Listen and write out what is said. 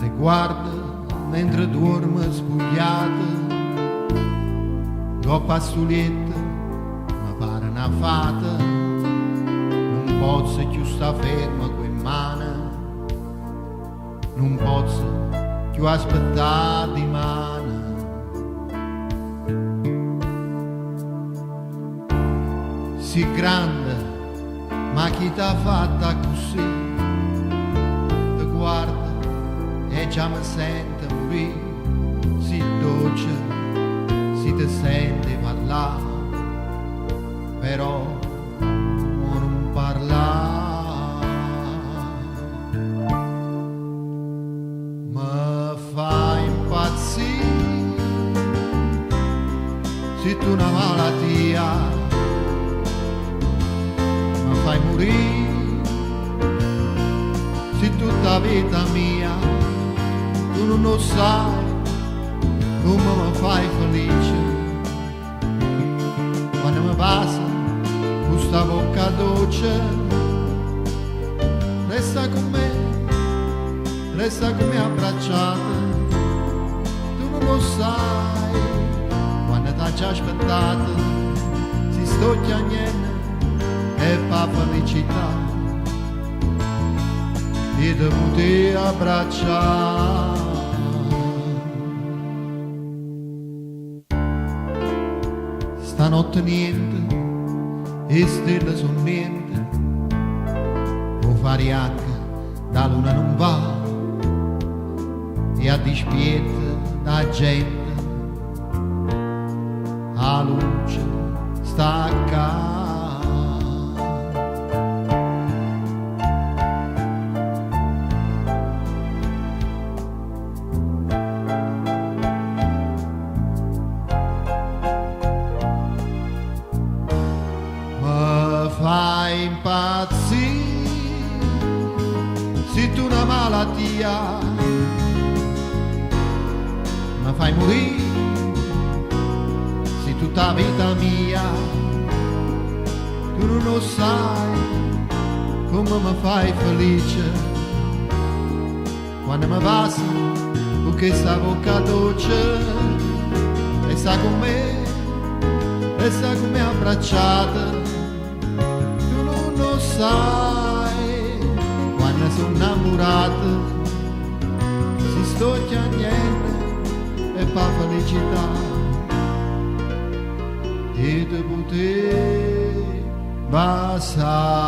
te guarda mentre dorme spogliata, coppa stulietta mi pare una fata, non posso più sta ferma con mano, non posso più aspettare di mano. Si grande, ma chi t'ha fatta così? Te guarda e già mi sente morire, si dolce, si te sente parlare, però non parlare. Mi fa impazzire, se tu una malattia fai morire, se tutta vita mia tu non lo sai come mi fai felice quando mi passa questa bocca dolce. Resta con me abbracciata, tu non lo sai quando t'ha già aspettato, si sto chiagnendo e fa felicità e te poter abbracciare. Stanotte niente e stelle son niente, può fare anche la luna non va e a dispietto da gente a luce sta accanto. Fai impazzire, se tu una malattia mi fai morire, se tutta vita mia tu non lo sai come mi fai felice quando mi passa con questa bocca dolce e sta con me abbracciata. Sai, quando sono innamorata, si sto chiagnendo e fa felicità e te poter bastare.